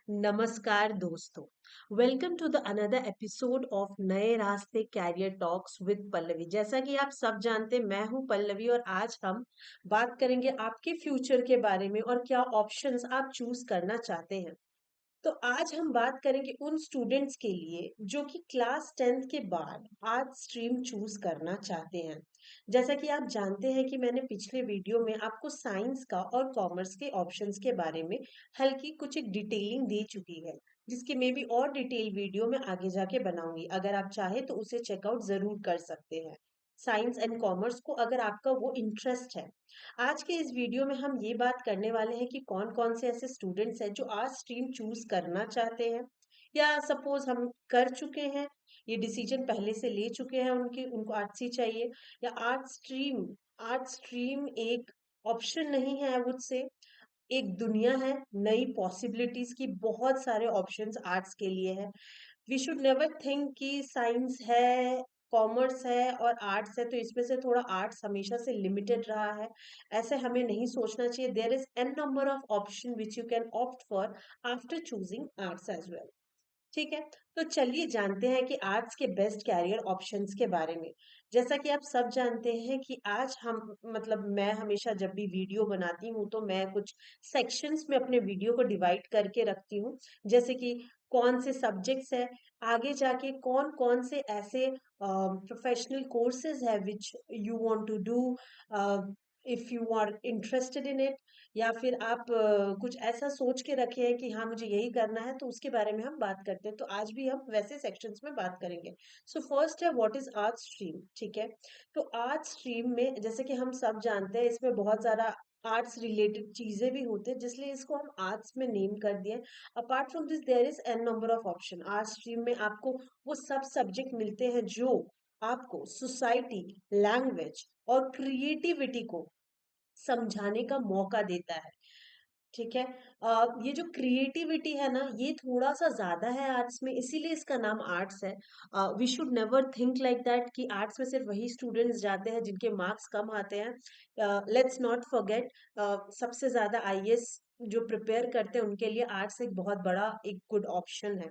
नमस्कार दोस्तों। Welcome to the another episode of नए रास्ते कैरियर टॉक्स विद पल्लवी। जैसा कि आप सब जानते हैं, मैं हूं पल्लवी और आज हम बात करेंगे आपके फ्यूचर के बारे में और क्या ऑप्शंस आप चूज करना चाहते हैं। तो आज हम बात करेंगे उन स्टूडेंट्स के लिए जो कि क्लास 10th के बाद आर्ट स्ट्रीम चूज करना चाहते हैं। जैसा कि आप जानते हैं कि मैंने पिछले वीडियो में आपको साइंस का और कॉमर्स के ऑप्शंस के बारे में हल्की कुछ एक डिटेलिंग दे चुकी है, जिसकी मैं भी और डिटेल वीडियो में आगे जाके बनाऊंगी। अगर आप चाहे तो उसे चेकआउट जरूर कर सकते हैं, साइंस एंड कॉमर्स को, अगर आपका वो इंटरेस्ट है। आज के इस वीडियो में हम ये बात करने वाले हैं कि कौन कौन से ऐसे स्टूडेंट्स हैं जो आर्ट स्ट्रीम चूज करना चाहते हैं, या सपोज हम कर चुके हैं, ये डिसीजन पहले से ले चुके हैं, उनकी उनको आर्ट्स ही चाहिए, या आर्ट स्ट्रीम एक ऑप्शन नहीं है, आई वुड से एक दुनिया है नई पॉसिबिलिटीज की। बहुत सारे ऑप्शंस आर्ट्स के लिए है। वी शुड नेवर थिंक कि साइंस है, कॉमर्स है और आर्ट्स है तो इसमें से थोड़ा आर्ट्स हमेशा से लिमिटेड रहा है। ऐसे हमें नहीं सोचना चाहिए। There is an number of option which you can opt for after choosing arts as well. ठीक है, तो चलिए जानते हैं कि आर्ट्स के बेस्ट कैरियर ऑप्शंस के बारे में। जैसा कि आप सब जानते हैं कि आज हम मतलब मैं हमेशा जब भी वीडियो बनाती हूँ तो मैं कुछ सेक्शंस में अपने वीडियो को डिवाइड करके रखती हूँ। जैसे कि कौन से सब्जेक्ट्स है, आगे जाके कौन कौन से ऐसे प्रोफेशनल कोर्सेज है which you want to do if you are interested in it, या फिर आप कुछ ऐसा सोच के रखे हैं कि हाँ मुझे यही करना है, तो उसके बारे में हम बात करते हैं। तो आज भी हम वैसे सेक्शंस में बात करेंगे। सो फर्स्ट है व्हाट इज आर्ट स्ट्रीम। ठीक है, तो आर्ट स्ट्रीम में जैसे कि हम सब जानते हैं इसमें बहुत सारा आर्ट्स रिलेटेड चीजें भी होती है, जिसलिए इसको हम आर्ट्स में नेम कर दिए। Apart from this there is an number of option. Art stream में आपको वो सब सब्जेक्ट मिलते हैं जो आपको सोसाइटी, लैंग्वेज और क्रिएटिविटी को समझाने का मौका देता है। ठीक है, ये जो क्रिएटिविटी है ना, ये थोड़ा सा ज्यादा है आर्ट्स में, इसीलिए इसका नाम आर्ट्स है। We should never think like that कि आर्ट्स में सिर्फ वही स्टूडेंट्स जाते हैं जिनके मार्क्स कम आते हैं। लेट्स नॉट फॉरगेट, सबसे ज्यादा आईएएस जो प्रिपेयर करते हैं उनके लिए आर्ट्स एक बहुत बड़ा एक गुड ऑप्शन है।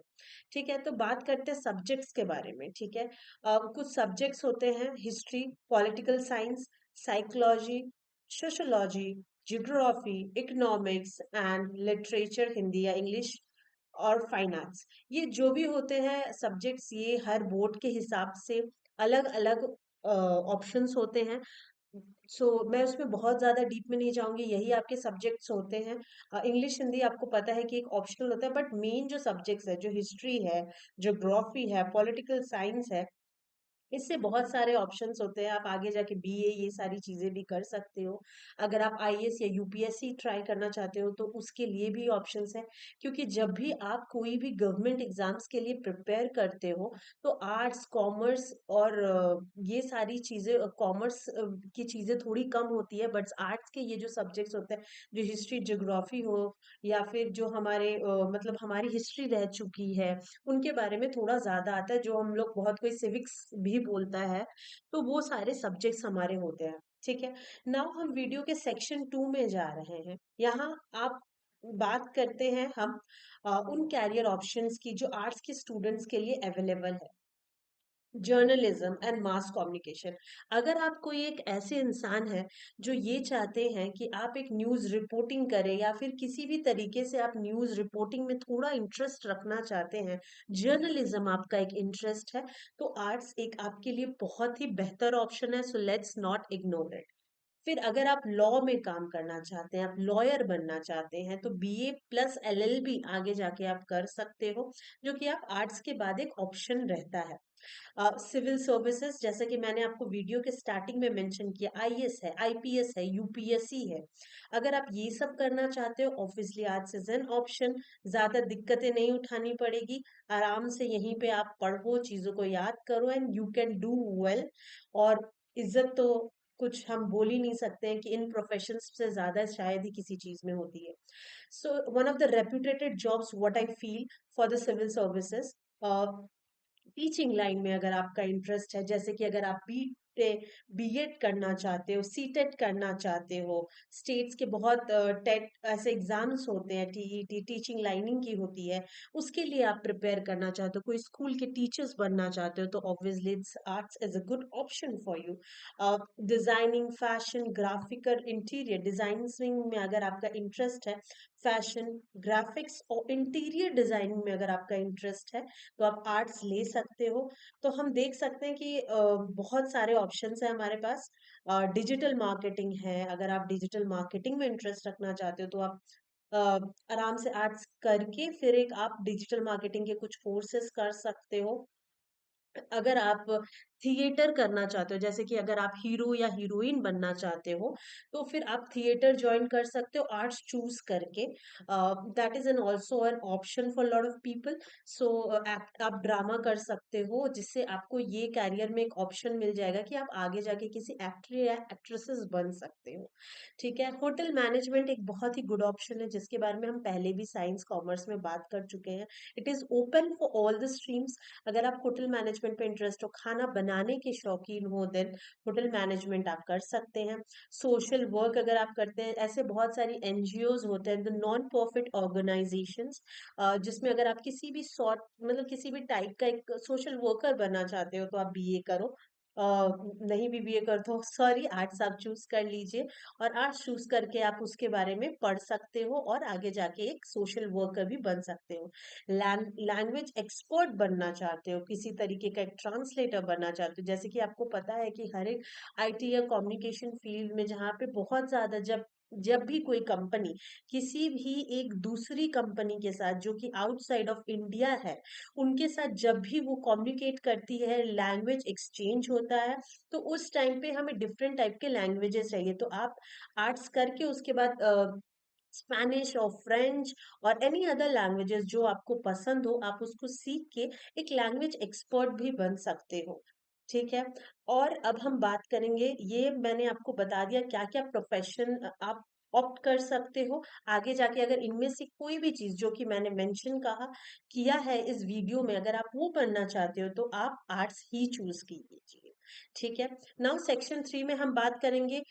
ठीक है, तो बात करते हैं सब्जेक्ट्स के बारे में। ठीक है, कुछ सब्जेक्ट्स होते हैं history, political science, psychology, sociology, geography, economics and literature, Hindi या इंग्लिश, और फाइन आर्ट्स। ये जो भी होते हैं सब्जेक्ट्स, ये हर बोर्ड के हिसाब से अलग अलग ऑप्शंस होते हैं। मैं उसमें बहुत ज्यादा डीप में नहीं जाऊंगी, यही आपके सब्जेक्ट्स होते हैं। इंग्लिश हिंदी आपको पता है कि एक ऑप्शनल होता है, बट मेन जो सब्जेक्ट्स है, जो हिस्ट्री है, ज्योग्राफी है, पॉलिटिकल साइंस है, इससे बहुत सारे ऑप्शंस होते हैं। आप आगे जाके बीए ये सारी चीजें भी कर सकते हो। अगर आप आईएएस या यूपीएससी ट्राई करना चाहते हो तो उसके लिए भी ऑप्शंस हैं। क्योंकि जब भी आप कोई भी गवर्नमेंट एग्जाम्स के लिए प्रिपेयर करते हो तो आर्ट्स, कॉमर्स और ये सारी चीजें, कॉमर्स की चीजें थोड़ी कम होती है, बट आर्ट्स के ये जो सब्जेक्ट्स होते हैं, जो हिस्ट्री, ज्योग्राफी हो, या फिर जो हमारे मतलब हमारी हिस्ट्री रह चुकी है, उनके बारे में थोड़ा ज्यादा आता है, जो हम लोग बहुत कोई सिविक्स भी बोलता है, तो वो सारे सब्जेक्ट्स हमारे होते हैं। ठीक है, नाउ हम वीडियो के सेक्शन 2 में जा रहे हैं। यहाँ आप बात करते हैं हम उन कैरियर ऑप्शंस की जो आर्ट्स के स्टूडेंट्स के लिए अवेलेबल है। Journalism and mass communication. अगर आप कोई एक ऐसे इंसान है जो ये चाहते हैं कि आप एक न्यूज़ रिपोर्टिंग करें, या फिर किसी भी तरीके से आप न्यूज़ रिपोर्टिंग में थोड़ा इंटरेस्ट रखना चाहते हैं, जर्नलिज्म आपका एक इंटरेस्ट है, तो आर्ट्स एक आपके लिए बहुत ही बेहतर ऑप्शन है। So let's not ignore it. फिर अगर आप लॉ में काम करना चाहते हैं, आप लॉयर बनना चाहते हैं, तो बीए प्लस एलएलबी आगे जाके आप कर सकते हो, जो कि आप आर्ट्स के बाद एक ऑप्शन रहता है। सिविल सर्विसेज, जैसे कि मैंने आपको वीडियो के स्टार्टिंग में मेंशन किया, आईएएस है, आईपीएस है, यूपीएससी है। अगर आप ये सब करना चाहते हो, obviously arts is an option. ज्यादा दिक्कतें नहीं उठानी पड़ेगी, आराम से यहीं पे आप पढ़ो, चीजों को याद करो and you can do well. और इज्जत तो कुछ हम बोल ही नहीं सकते हैं कि इन प्रोफेशंस से ज्यादा शायद ही किसी चीज में होती है। So one of the reputed jobs what I feel for the civil services, teaching line में अगर आपका इंटरेस्ट है, जैसे कि अगर आप पे बीएड करना चाहते हो, सीटेट करना चाहते हो, स्टेट्स के बहुत टेट ऐसे एग्जाम्स होते हैं, टीईटी टीचिंग लाइनिंग की होती है, उसके लिए आप प्रिपेयर करना चाहते हो, कोई स्कूल के टीचर्स बनना चाहते हो, तो obviously it's arts is a good option for you. Designing, fashion, graphic, interior designing में अगर आपका इंटरेस्ट है, फैशन, ग्राफिक्स और इंटीरियर डिजाइनिंग में अगर आपका इंटरेस्ट है, तो आप आर्ट्स ले सकते हो। तो हम देख सकते हैं कि बहुत सारे ऑप्शंस हैं हमारे पास। डिजिटल मार्केटिंग है, अगर आप डिजिटल मार्केटिंग में इंटरेस्ट रखना चाहते हो तो आप अ, आराम से आर्ट्स करके फिर एक आप डिजिटल मार्केटिंग के कुछ कोर्सेज कर सकते हो। अगर आप थिएटर करना चाहते हो, जैसे कि अगर आप हीरो या हीरोइन बनना चाहते हो, तो फिर आप थिएटर ज्वाइन कर सकते हो आर्ट्स चूज करके। That is an also an option for lot of people. सो आप ड्रामा कर सकते हो, जिससे आपको ये कैरियर में एक ऑप्शन मिल जाएगा कि आप आगे जाके किसी एक्टर या एक्ट्रेसेस बन सकते हो। ठीक है, होटल मैनेजमेंट एक बहुत ही गुड ऑप्शन है, जिसके बारे में हम पहले भी साइंस कॉमर्स में बात कर चुके हैं। It is open for all the streams. अगर आप होटल मैनेजमेंट पे इंटरेस्ट हो, खाना बनाने के शौकीन हो, देन होटल मैनेजमेंट आप कर सकते हैं। सोशल वर्क अगर आप करते हैं, ऐसे बहुत सारी एनजीओज होते हैं, द नॉन प्रॉफिट ऑर्गेनाइजेशंस, जिसमें अगर आप किसी भी सॉर्ट मतलब किसी भी टाइप का एक सोशल वर्कर बनना चाहते हो, तो आप बीए करो। अ, नहीं भी बीए कर तो सॉरी, आर्ट्स आप चूज कर लीजिए, और आर्ट्स चूज करके आप उसके बारे में पढ़ सकते हो और आगे जाके एक सोशल वर्कर भी बन सकते हो। लैंग्वेज एक्सपर्ट बनना चाहते हो, किसी तरीके का एक ट्रांसलेटर बनना चाहते हो, जैसे कि आपको पता है कि हर एक आईटी या कम्युनिकेशन फील्ड में जहाँ पे बहुत ज्यादा जब जब भी कोई कंपनी किसी भी एक दूसरी कंपनी के साथ जो कि आउटसाइड ऑफ इंडिया है, उनके साथ जब भी वो कम्युनिकेट करती है, लैंग्वेज एक्सचेंज होता है, तो उस टाइम पे हमें डिफरेंट टाइप के लैंग्वेजेस चाहिए। तो आप आर्ट्स करके उसके बाद स्पेनिश और फ्रेंच और एनी अदर लैंग्वेजेस जो आपको पसंद हो, आप उसको सीख के एक लैंग्वेज एक्सपर्ट भी बन सकते हो। ठीक है। और अब हम बात करेंगे, ये मैंने आपको बता दिया क्या क्या प्रोफेशन आप ऑप्ट कर सकते हो आगे जाके। अगर इनमें से कोई भी चीज जो कि मैंने मेंशन कहा किया है इस वीडियो में, अगर आप वो बनना चाहते हो, तो आप आर्ट्स ही चूज कीजिए। ठीक है। नाउ सेक्शन 3 में हम बात करेंगे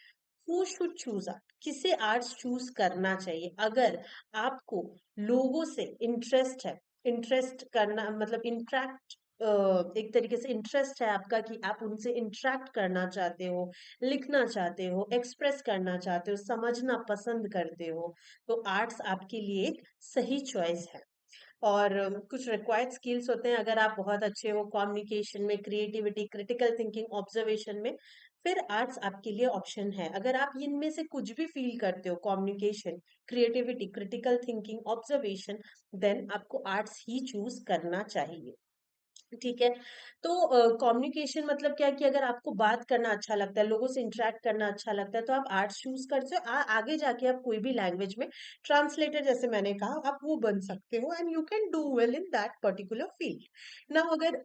हु शुड चूज आर्ट, किसे आर्ट्स चूज करना चाहिए। अगर आपको लोगों से इंटरेस्ट है, इंटरेस्ट करना मतलब इंटरेक्ट, एक तरीके से इंटरेस्ट है आपका कि आप उनसे इंटरेक्ट करना चाहते हो, लिखना चाहते हो, एक्सप्रेस करना चाहते हो, समझना पसंद करते हो, तो आर्ट्स आपके लिए एक सही चॉइस है। और कुछ रिक्वायर्ड स्किल्स होते हैं, अगर आप बहुत अच्छे हो कम्युनिकेशन में, क्रिएटिविटी, क्रिटिकल थिंकिंग, ऑब्जर्वेशन में, फिर आर्ट्स आपके लिए ऑप्शन है। अगर आप इनमें से कुछ भी फील करते हो, communication, creativity, critical thinking, observation, then आपको आर्ट्स ही चूज करना चाहिए। ठीक है। तो कम्युनिकेशन मतलब क्या है कि अगर आपको बात करना अच्छा लगता है, लोगों से इंटरेक्ट करना अच्छा लगता है, तो आप आर्ट्स चूज करते हो। आगे जाके आप कोई भी लैंग्वेज में ट्रांसलेटर, जैसे मैंने कहा, आप वो बन सकते हो, and you can do well in that particular field. Now अगर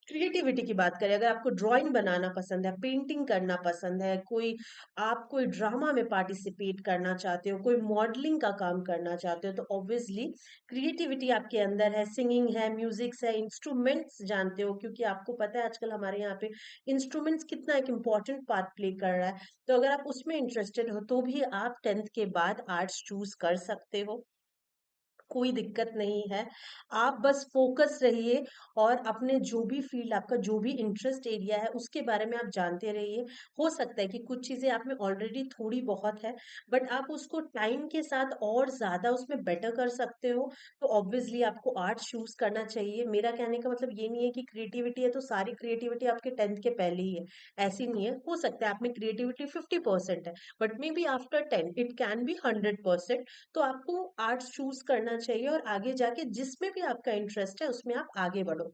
क्रिएटिविटी की बात करें, अगर आपको ड्राइंग बनाना पसंद है, पेंटिंग करना पसंद है, कोई ड्रामा में पार्टिसिपेट करना चाहते हो, कोई मॉडलिंग का काम करना चाहते हो, तो ऑब्वियसली क्रिएटिविटी आपके अंदर है, सिंगिंग है, म्यूजिक्स है, इंस्ट्रूमेंट्स जानते हो, क्योंकि आपको पता है आजकल हमारे यहाँ पे इंस्ट्रूमेंट्स कितना एक इम्पॉर्टेंट पार्ट प्ले कर रहा है। तो अगर आप उसमें इंटरेस्टेड हो, तो भी आप 10th के बाद आर्ट्स चूज कर सकते हो, कोई दिक्कत नहीं है। आप बस फोकस रहिए और अपने जो भी फील्ड, आपका जो भी इंटरेस्ट एरिया है, उसके बारे में आप जानते रहिए। हो सकता है कि कुछ चीजें आप में ऑलरेडी थोड़ी बहुत है, बट आप उसको टाइम के साथ और ज्यादा उसमें बेटर कर सकते हो, तो ऑब्वियसली आपको आर्ट चूज करना चाहिए। मेरा कहने का मतलब ये नहीं है कि क्रिएटिविटी है तो सारी क्रिएटिविटी आपके 10th के पहले ही है, ऐसी नहीं है। हो सकता है आप में क्रिएटिविटी 50% है, but may be after 10 it can be 100%। तो आपको आर्ट्स चूज करना चाहिए और आगे जाके जिसमें भी आपका इंटरेस्ट है उसमें आप आगे बढ़ो।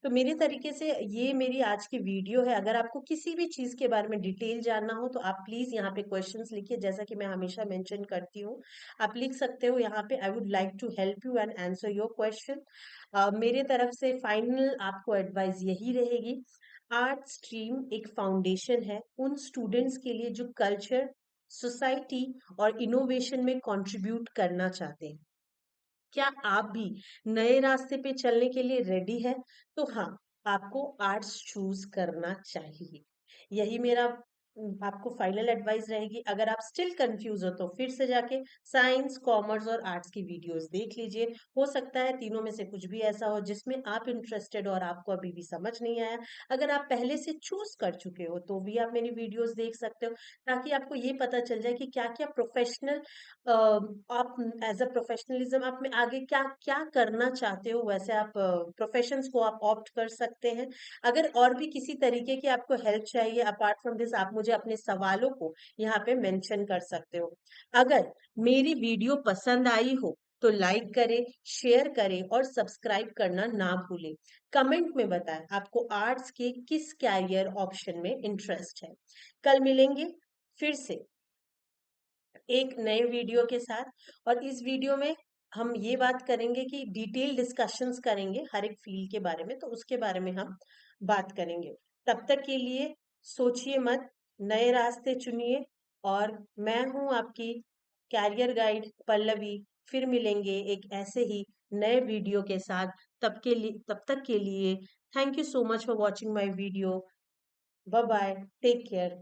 तो मेरे तरीके से ये मेरी आज की वीडियो है। अगर आपको किसी भी चीज के बारे में डिटेल जानना हो, तो आप प्लीज यहाँ पे क्वेश्चंस लिखिए, जैसा कि मैं हमेशा मेंशन करती हूँ। आप लिख सकते हो यहाँ पे, I would like to help you and answer your question. मेरे तरफ से फाइनल आपको एडवाइस यही रहेगी, आर्ट स्ट्रीम एक फाउंडेशन है उन स्टूडेंट्स के लिए जो कल्चर, सोसाइटी और इनोवेशन में कंट्रीब्यूट करना चाहते हैं। क्या आप भी नए रास्ते पे चलने के लिए रेडी है? तो हाँ, आपको आर्ट्स चूज करना चाहिए। यही मेरा आपको फाइनल एडवाइस रहेगी। अगर आप स्टिल कंफ्यूज हो तो फिर से जाके साइंस, कॉमर्स और आर्ट्स की वीडियोस देख लीजिए। हो सकता है तीनों में से कुछ भी ऐसा हो जिसमें आप इंटरेस्टेड हो और आपको अभी भी समझ नहीं आया। अगर आप पहले से चूज कर चुके हो तो भी आप मेरी वीडियोस देख सकते हो, ताकि आपको ये पता चल जाए कि क्या क्या प्रोफेशनल आप एज अ प्रोफेशनलिज्म आप में आगे क्या क्या करना चाहते हो, वैसे आप प्रोफेशंस को आप ऑप्ट कर सकते हैं। अगर और भी किसी तरीके की आपको हेल्प चाहिए अपार्ट फ्रॉम दिस, आप मुझे अपने सवालों को यहाँ पे मेंशन कर सकते हो। अगर मेरी वीडियो पसंद आई हो तो लाइक करें, शेयर करें और सब्सक्राइब करना ना भूलें। कमेंट में बताएं आपको आर्ट्स के किस कैरियर ऑप्शन में इंटरेस्ट है। कल मिलेंगे फिर से एक नए वीडियो के साथ, और इस वीडियो में हम ये बात करेंगे कि डिटेल डिस्कशंस करेंगे हर एक फील्ड के बारे में, तो उसके बारे में हम बात करेंगे। तब तक के लिए सोचिए मत, नए रास्ते चुनिए। और मैं हूं आपकी कैरियर गाइड पल्लवी। फिर मिलेंगे एक ऐसे ही नए वीडियो के साथ। तब तक के लिए thank you so much for watching my video. Bye bye, take care.